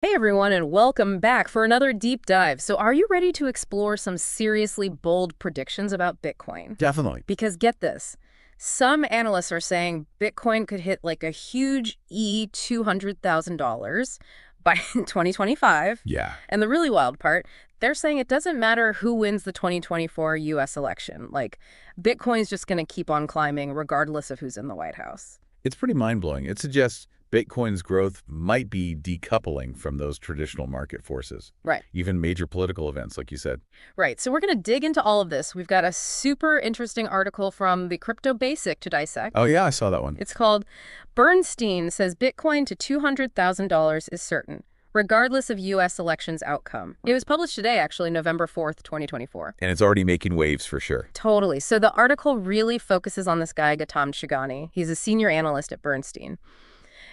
Hey everyone, and welcome back for another deep dive. So, are you ready to explore some seriously bold predictions about Bitcoin? Definitely. Because get this, some analysts are saying Bitcoin could hit like a huge $200,000 by 2025. Yeah. And the really wild part, they're saying it doesn't matter who wins the 2024 US election. Like, Bitcoin's just going to keep on climbing regardless of who's in the White House. It's pretty mind-blowing. It suggests Bitcoin's growth might be decoupling from those traditional market forces, Right. even major political events, like you said. Right. So we're going to dig into all of this. We've got a super interesting article from the Crypto Basic to dissect. Oh, yeah, I saw that one. It's called Bernstein Says Bitcoin to $200,000 is Certain, Regardless of U.S. Elections Outcome. It was published today, actually, November 4th, 2024. And it's already making waves for sure. Totally. So the article really focuses on this guy, Gautam Chugani. He's a senior analyst at Bernstein.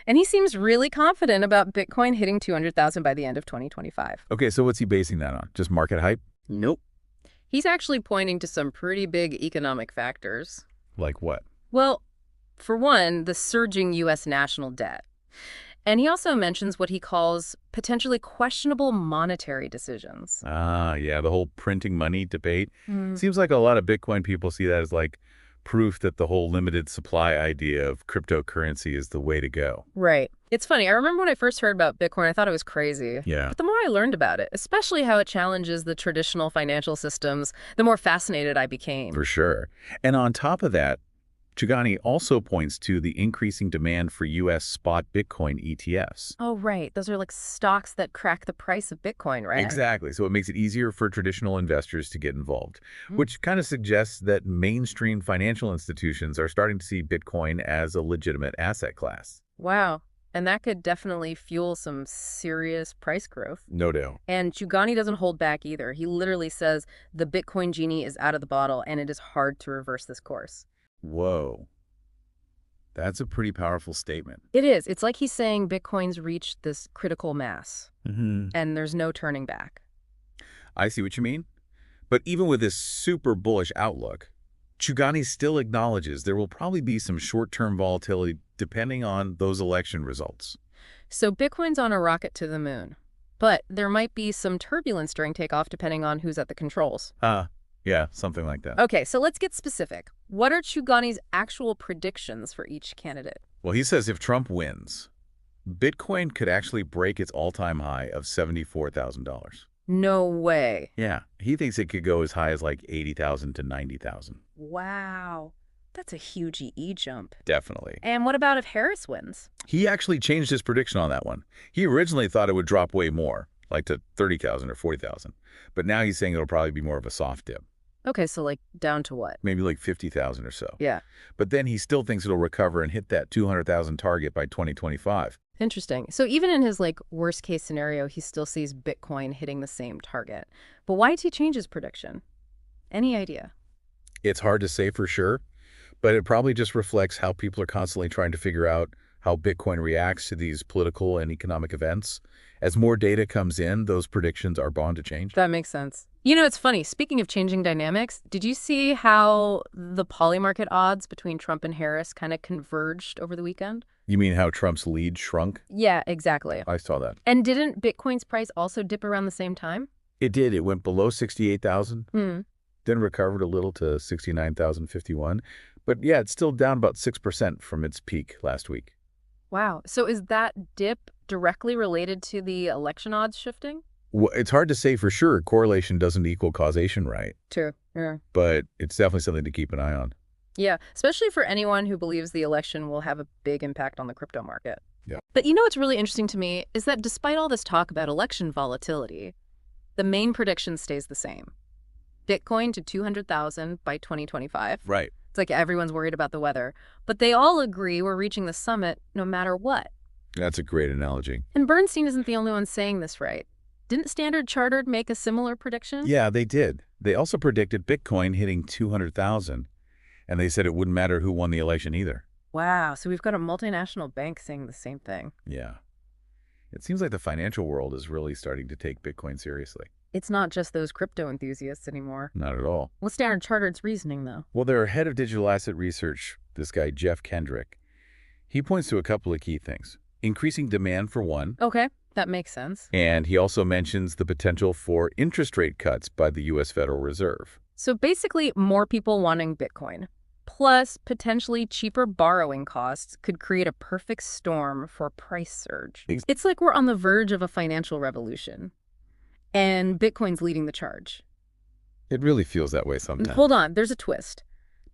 And he seems really confident about Bitcoin hitting 200,000 by the end of 2025. Okay, so what's he basing that on? Just market hype? Nope. He's actually pointing to some pretty big economic factors. Like what? Well, for one, the surging U.S. national debt. And he also mentions what he calls potentially questionable monetary decisions. Ah, yeah, the whole printing money debate. Seems like a lot of Bitcoin people see that as like proof that the whole limited supply idea of cryptocurrency is the way to go. Right. It's funny. I remember when I first heard about Bitcoin, I thought it was crazy. Yeah. But the more I learned about it, especially how it challenges the traditional financial systems, the more fascinated I became. For sure. And on top of that, Chugani also points to the increasing demand for U.S. spot Bitcoin ETFs. Oh, right. Those are like stocks that crack the price of Bitcoin, right? Exactly. So it makes it easier for traditional investors to get involved, which kind of suggests that mainstream financial institutions are starting to see Bitcoin as a legitimate asset class. Wow. And that could definitely fuel some serious price growth. No doubt. And Chugani doesn't hold back either. He literally says the Bitcoin genie is out of the bottle and it is hard to reverse this course. Whoa. That's a pretty powerful statement. It is. It's like he's saying Bitcoin's reached this critical mass Mm-hmm. and there's no turning back. I see what you mean. But even with this super bullish outlook, Chugani still acknowledges there will probably be some short-term volatility depending on those election results. So Bitcoin's on a rocket to the moon, but there might be some turbulence during takeoff depending on who's at the controls. Yeah, something like that. Okay, so let's get specific. What are Chugani's actual predictions for each candidate? Well, he says if Trump wins, Bitcoin could actually break its all-time high of $74,000. No way. Yeah, he thinks it could go as high as like 80,000 to 90,000. Wow. That's a huge EE jump. Definitely. And what about if Harris wins? He actually changed his prediction on that one. He originally thought it would drop way more, like to 30,000 or 40,000. But now he's saying it'll probably be more of a soft dip. Okay, so like down to what? Maybe like 50,000 or so. Yeah. But then he still thinks it'll recover and hit that 200,000 target by 2025. Interesting. So even in his like worst case scenario, he still sees Bitcoin hitting the same target. But why did he change his prediction? Any idea? It's hard to say for sure, but it probably just reflects how people are constantly trying to figure out how Bitcoin reacts to these political and economic events. As more data comes in, those predictions are bound to change. That makes sense. You know, it's funny. Speaking of changing dynamics, did you see how the polymarket odds between Trump and Harris kind of converged over the weekend? You mean how Trump's lead shrunk? Yeah, exactly. I saw that. And didn't Bitcoin's price also dip around the same time? It did. It went below 68,000, then recovered a little to 69,051. But yeah, it's still down about 6% from its peak last week. Wow. So is that dip directly related to the election odds shifting? Well, it's hard to say for sure. Correlation doesn't equal causation, right? True. Yeah. But it's definitely something to keep an eye on. Yeah, especially for anyone who believes the election will have a big impact on the crypto market. Yeah. But you know what's really interesting to me is that despite all this talk about election volatility, the main prediction stays the same. Bitcoin to 200,000 by 2025. Right. It's like everyone's worried about the weather, but they all agree we're reaching the summit no matter what. That's a great analogy. And Bernstein isn't the only one saying this, right? Didn't Standard Chartered make a similar prediction? Yeah, they did. They also predicted Bitcoin hitting 200,000, and they said it wouldn't matter who won the election either. Wow, so we've got a multinational bank saying the same thing. Yeah. It seems like the financial world is really starting to take Bitcoin seriously. It's not just those crypto enthusiasts anymore. Not at all. What's Standard Chartered's reasoning, though? Well, their head of digital asset research, this guy Jeff Kendrick, he points to a couple of key things. Increasing demand for one, Okay. That makes sense. And he also mentions the potential for interest rate cuts by the U.S. Federal Reserve. So basically, more people wanting Bitcoin, plus potentially cheaper borrowing costs could create a perfect storm for a price surge. It's like we're on the verge of a financial revolution, and Bitcoin's leading the charge. It really feels that way sometimes. Hold on, there's a twist.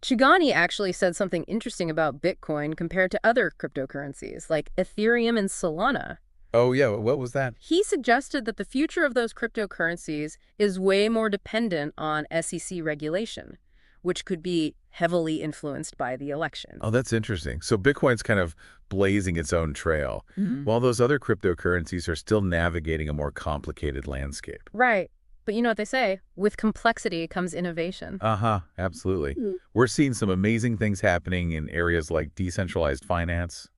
Chugani actually said something interesting about Bitcoin compared to other cryptocurrencies, like Ethereum and Solana. Oh, yeah. What was that? He suggested that the future of those cryptocurrencies is way more dependent on SEC regulation, which could be heavily influenced by the election. Oh, that's interesting. So Bitcoin's kind of blazing its own trail, while those other cryptocurrencies are still navigating a more complicated landscape. Right. But you know what they say, with complexity comes innovation. Absolutely. We're seeing some amazing things happening in areas like decentralized finance,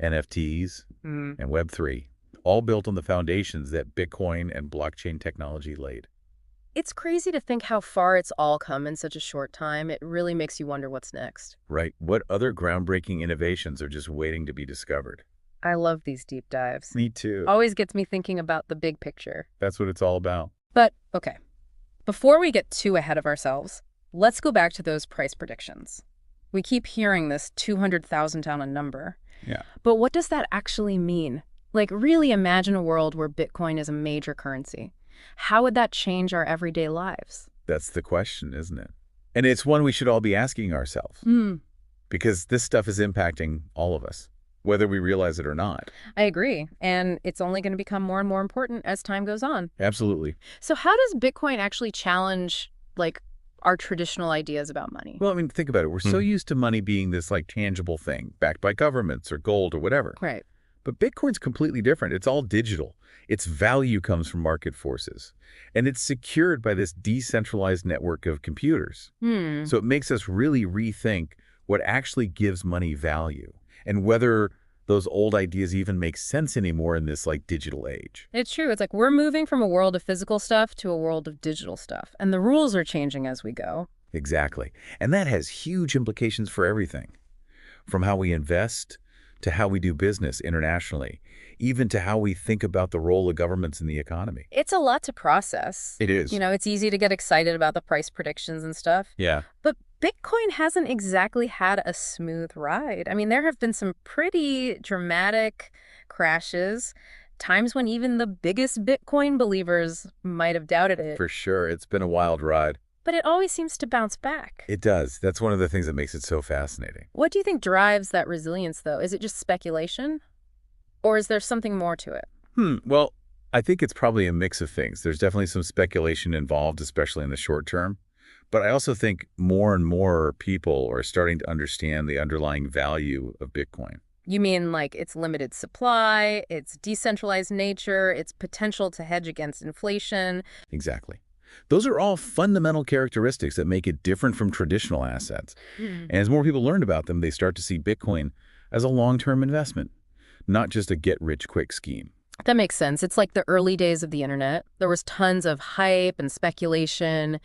NFTs, and Web3, all built on the foundations that Bitcoin and blockchain technology laid. It's crazy to think how far it's all come in such a short time. It really makes you wonder what's next. Right. What other groundbreaking innovations are just waiting to be discovered? I love these deep dives. Me too. Always gets me thinking about the big picture. That's what it's all about. But, okay, before we get too ahead of ourselves, let's go back to those price predictions. We keep hearing this 200,000 down a number. Yeah. But what does that actually mean? Like, really imagine a world where Bitcoin is a major currency. How would that change our everyday lives? That's the question, isn't it? And it's one we should all be asking ourselves. Because this stuff is impacting all of us, whether we realize it or not. I agree. And it's only going to become more and more important as time goes on. Absolutely. So how does Bitcoin actually challenge, like, our traditional ideas about money? Well, I mean, think about it. We're so used to money being this, like, tangible thing, backed by governments or gold or whatever. Right. But Bitcoin's completely different. It's all digital. Its value comes from market forces. And it's secured by this decentralized network of computers. So it makes us really rethink what actually gives money value and whether those old ideas even make sense anymore in this, like, digital age. It's true. It's like we're moving from a world of physical stuff to a world of digital stuff. And the rules are changing as we go. Exactly. And that has huge implications for everything, from how we invest to how we do business internationally, even to how we think about the role of governments in the economy. It's a lot to process. It is. You know, it's easy to get excited about the price predictions and stuff. Yeah. But Bitcoin hasn't exactly had a smooth ride. I mean, there have been some pretty dramatic crashes, times when even the biggest Bitcoin believers might have doubted it. For sure. It's been a wild ride. But it always seems to bounce back. It does. That's one of the things that makes it so fascinating. What do you think drives that resilience, though? Is it just speculation? Or is there something more to it? Well, I think it's probably a mix of things. There's definitely some speculation involved, especially in the short term. But I also think more and more people are starting to understand the underlying value of Bitcoin. You mean like its limited supply, its decentralized nature, its potential to hedge against inflation? Exactly. Those are all fundamental characteristics that make it different from traditional assets. And as more people learn about them, they start to see Bitcoin as a long-term investment, not just a get-rich-quick scheme. That makes sense. It's like the early days of the internet. There was tons of hype and speculation,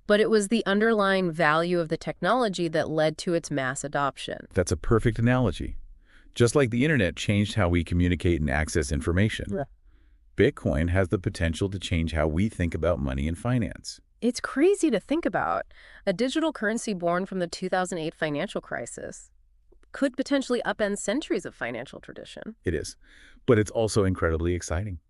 but it was the underlying value of the technology that led to its mass adoption. That's a perfect analogy. Just like the internet changed how we communicate and access information. Yeah. Bitcoin has the potential to change how we think about money and finance. It's crazy to think about. A digital currency born from the 2008 financial crisis could potentially upend centuries of financial tradition. It is. But it's also incredibly exciting.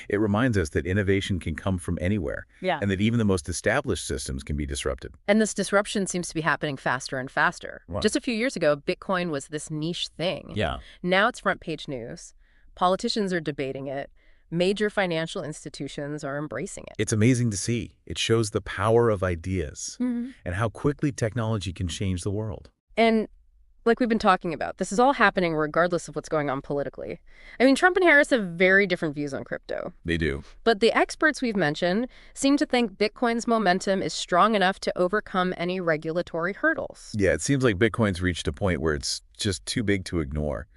It reminds us that innovation can come from anywhere, and that even the most established systems can be disrupted. And this disruption seems to be happening faster and faster. Wow. Just a few years ago, Bitcoin was this niche thing. Yeah. Now it's front page news. Politicians are debating it. Major financial institutions are embracing it. It's amazing to see. It shows the power of ideas and how quickly technology can change the world. And like we've been talking about, this is all happening regardless of what's going on politically. I mean, Trump and Harris have very different views on crypto. They do. But the experts we've mentioned seem to think Bitcoin's momentum is strong enough to overcome any regulatory hurdles. Yeah, it seems like Bitcoin's reached a point where it's just too big to ignore,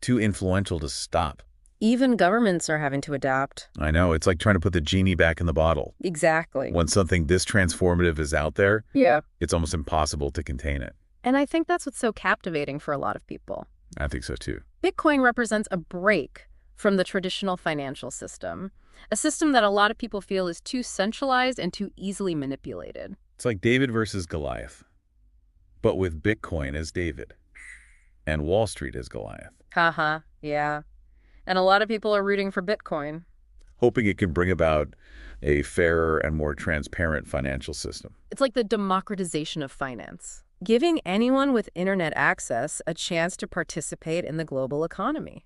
too influential to stop. Even governments are having to adapt. I know. It's like trying to put the genie back in the bottle. Exactly. When something this transformative is out there, Yeah. it's almost impossible to contain it. And I think that's what's so captivating for a lot of people. I think so, too. Bitcoin represents a break from the traditional financial system, a system that a lot of people feel is too centralized and too easily manipulated. It's like David versus Goliath, but with Bitcoin as David and Wall Street as Goliath. Haha, yeah. And a lot of people are rooting for Bitcoin. Hoping it can bring about a fairer and more transparent financial system. It's like the democratization of finance, giving anyone with internet access a chance to participate in the global economy.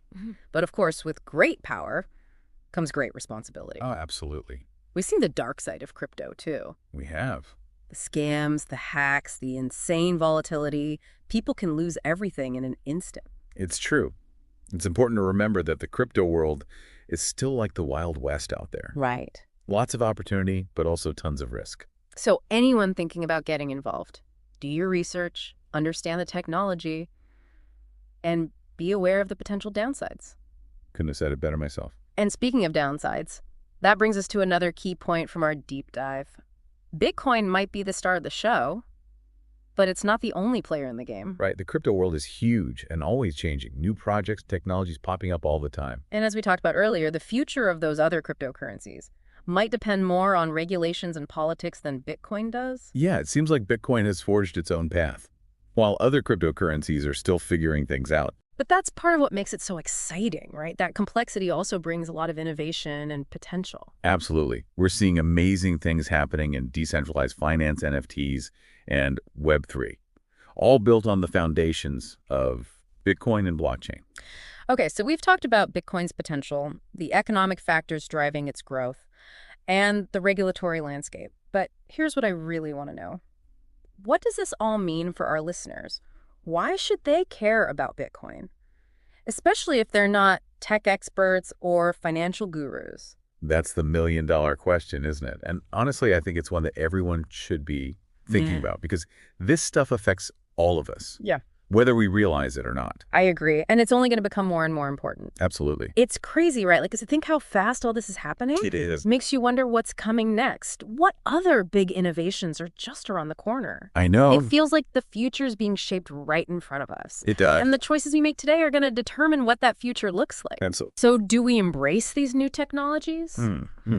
But of course, with great power comes great responsibility. Oh, absolutely. We've seen the dark side of crypto, too. We have. The scams, the hacks, the insane volatility. People can lose everything in an instant. It's true. It's important to remember that the crypto world is still like the Wild West out there. Right. Lots of opportunity, but also tons of risk. So anyone thinking about getting involved, do your research, understand the technology, and be aware of the potential downsides. Couldn't have said it better myself. And speaking of downsides, that brings us to another key point from our deep dive. Bitcoin might be the star of the show, but it's not the only player in the game. Right. The crypto world is huge and always changing. New projects, technologies popping up all the time. And as we talked about earlier, the future of those other cryptocurrencies might depend more on regulations and politics than Bitcoin does. Yeah, it seems like Bitcoin has forged its own path, while other cryptocurrencies are still figuring things out. But that's part of what makes it so exciting, right? That complexity also brings a lot of innovation and potential. Absolutely. We're seeing amazing things happening in decentralized finance, NFTs, and Web3, all built on the foundations of Bitcoin and blockchain. Okay, so we've talked about Bitcoin's potential, the economic factors driving its growth, and the regulatory landscape. But here's what I really want to know. What does this all mean for our listeners? Why should they care about Bitcoin? Especially if they're not tech experts or financial gurus. That's the million-dollar question, isn't it? And honestly, I think it's one that everyone should be thinking about because this stuff affects all of us. Yeah. Whether we realize it or not. I agree. And it's only going to become more and more important. Absolutely. It's crazy, right? Like, 'cause think how fast all this is happening? It is. Makes you wonder what's coming next. What other big innovations are just around the corner? I know. It feels like the future is being shaped right in front of us. It does. And the choices we make today are going to determine what that future looks like. And So do we embrace these new technologies?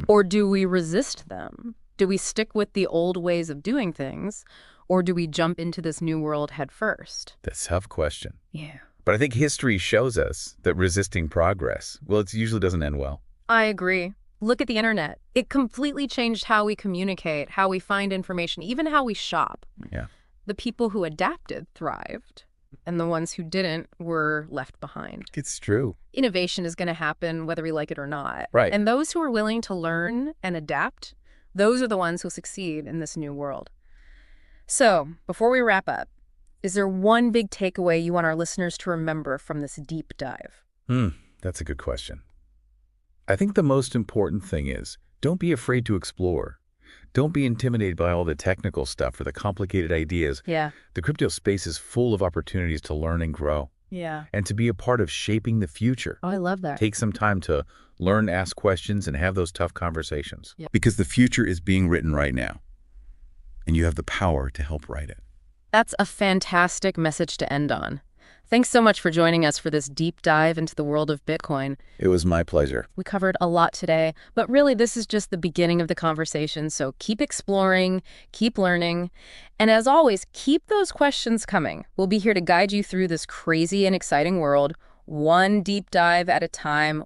Or do we resist them? Do we stick with the old ways of doing things? Or do we jump into this new world head first? That's a tough question. Yeah. But I think history shows us that resisting progress, well, it usually doesn't end well. I agree. Look at the internet. It completely changed how we communicate, how we find information, even how we shop. Yeah. The people who adapted thrived, and the ones who didn't were left behind. It's true. Innovation is going to happen whether we like it or not. Right. And those who are willing to learn and adapt, those are the ones who succeed in this new world. So, before we wrap up, is there one big takeaway you want our listeners to remember from this deep dive? That's a good question. I think the most important thing is don't be afraid to explore. Don't be intimidated by all the technical stuff or the complicated ideas. Yeah. The crypto space is full of opportunities to learn and grow Yeah. and to be a part of shaping the future. Oh, I love that. Take some time to learn, ask questions, and have those tough conversations. Yeah. Because the future is being written right now, and you have the power to help write it. That's a fantastic message to end on. Thanks so much for joining us for this deep dive into the world of Bitcoin. It was my pleasure. We covered a lot today, but really this is just the beginning of the conversation, so keep exploring, keep learning, and as always, keep those questions coming. We'll be here to guide you through this crazy and exciting world, one deep dive at a time,